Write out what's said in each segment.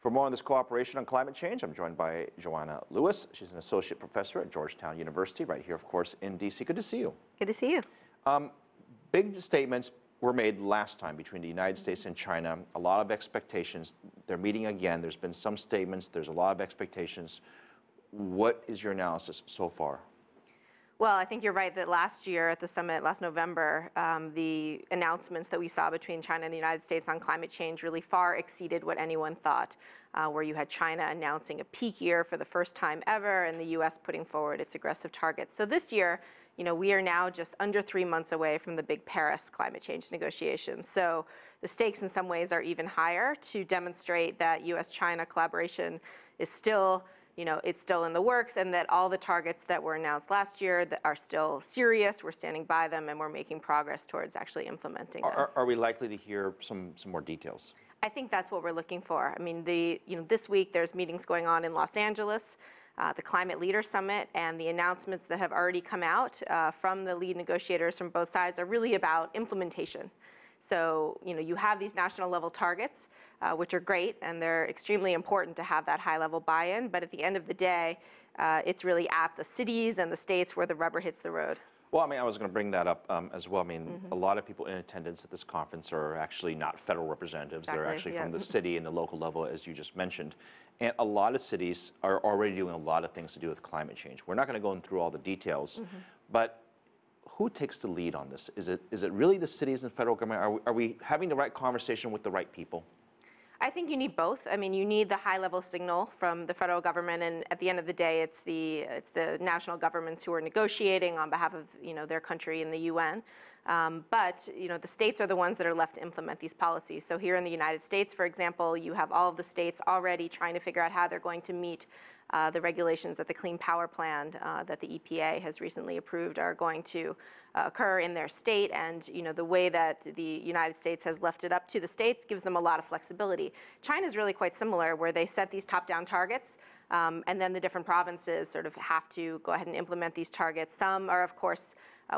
For more on this cooperation on climate change, I'm joined by Joanna Lewis. She's an associate professor at Georgetown University, right here, of course, in D.C. Good to see you. Good to see you. Big statements were made last time between the United States and China. A lot of expectations. They're meeting again. There's been some statements. There's a lot of expectations. What is your analysis so far? Well, I think you're right that last year at the summit, last November, the announcements that we saw between China and the United States on climate change really far exceeded what anyone thought, where you had China announcing a peak year for the first time ever and the U.S. putting forward its aggressive targets. So this year, we are now just under 3 months away from the big Paris climate change negotiations. So the stakes in some ways are even higher to demonstrate that U.S.-China collaboration is still it's still in the works, and that all the targets that were announced last year that are still serious. We're standing by them, and we're making progress towards actually implementing them. Are we likely to hear some more details? I think that's what we're looking for. I mean, this week there's meetings going on in Los Angeles, the Climate Leader Summit, and the announcements that have already come out from the lead negotiators from both sides are really about implementation. So, you have these national level targets, which are great, and they're extremely important to have that high level buy-in. But at the end of the day, it's really at the cities and the states where the rubber hits the road. Well, I mean, I was going to bring that up as well. I mean, a lot of people in attendance at this conference are actually not federal representatives. Exactly, they're actually from the city and the local level, as you just mentioned. And a lot of cities are already doing a lot of things to do with climate change. We're not going to go through all the details, but who takes the lead on this? Is it really the cities and federal government? Are we having the right conversation with the right people? I think you need both. I mean, you need the high-level signal from the federal government, and at the end of the day, it's the national governments who are negotiating on behalf of their country in the UN. But the states are the ones that are left to implement these policies. So here in the United States, for example, you have all of the states already trying to figure out how they're going to meet the regulations that the Clean Power Plan that the EPA has recently approved are going to occur in their state. And the way that the United States has left it up to the states gives them a lot of flexibility. China is really quite similar, where they set these top-down targets, and then the different provinces sort of have to go ahead and implement these targets. Some are, of course,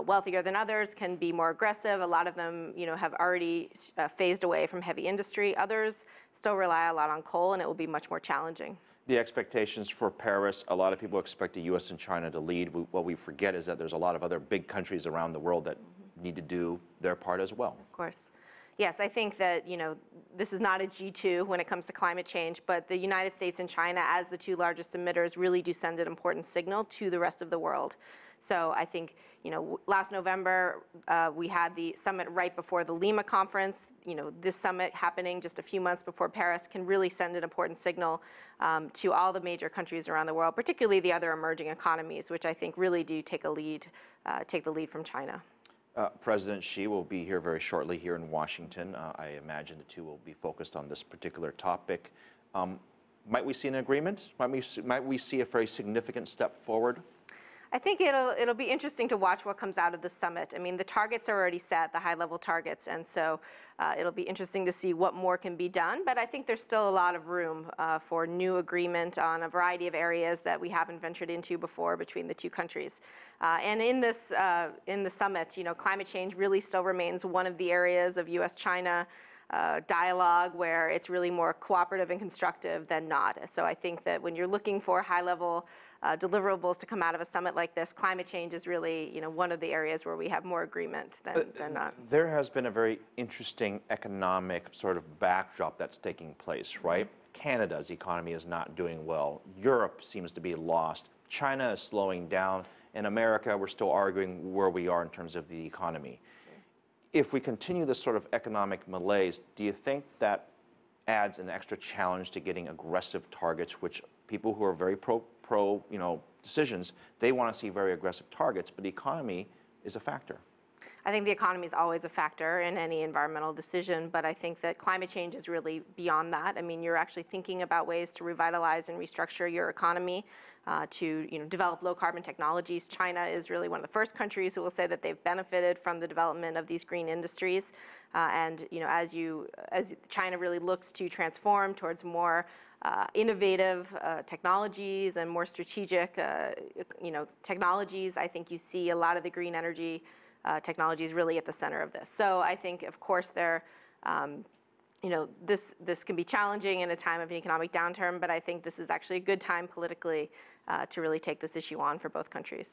wealthier than others, can be more aggressive. A lot of them, have already phased away from heavy industry. Others still rely a lot on coal, and it will be much more challenging. The expectations for Paris, a lot of people expect the U.S. and China to lead. What we forget is that there's a lot of other big countries around the world that need to do their part as well. Of course. Yes, I think that, this is not a G2 when it comes to climate change, but the United States and China, as the two largest emitters, really do send an important signal to the rest of the world. So I think, last November, we had the summit right before the Lima conference. This summit happening just a few months before Paris can really send an important signal to all the major countries around the world, particularly the other emerging economies, which I think really do take the lead from China. President Xi will be here very shortly here in Washington. I imagine the two will be focused on this particular topic. Might we see an agreement? Might we see a very significant step forward? I think it'll be interesting to watch what comes out of the summit. I mean, the targets are already set, the high-level targets, and so it'll be interesting to see what more can be done. But I think there's still a lot of room for new agreement on a variety of areas that we haven't ventured into before between the two countries. And in the summit, climate change really still remains one of the areas of U.S.-China dialogue where it's really more cooperative and constructive than not. So I think that when you're looking for high-level deliverables to come out of a summit like this, climate change is really, one of the areas where we have more agreement than not. There has been a very interesting economic sort of backdrop that's taking place, right? Canada's economy is not doing well. Europe seems to be lost. China is slowing down. In America, we're still arguing where we are in terms of the economy. If we continue this sort of economic malaise, do you think that adds an extra challenge to getting aggressive targets, which people who are very pro decisions, they want to see very aggressive targets, but the economy is a factor? I think the economy is always a factor in any environmental decision, but I think that climate change is really beyond that. I mean, you're actually thinking about ways to revitalize and restructure your economy, to develop low carbon technologies. China is really one of the first countries who will say that they've benefited from the development of these green industries. And as China really looks to transform towards more innovative technologies and more strategic technologies, I think you see a lot of the green energy technologies really at the center of this. So I think, of course, they're this can be challenging in a time of an economic downturn, but I think this is actually a good time politically to really take this issue on for both countries.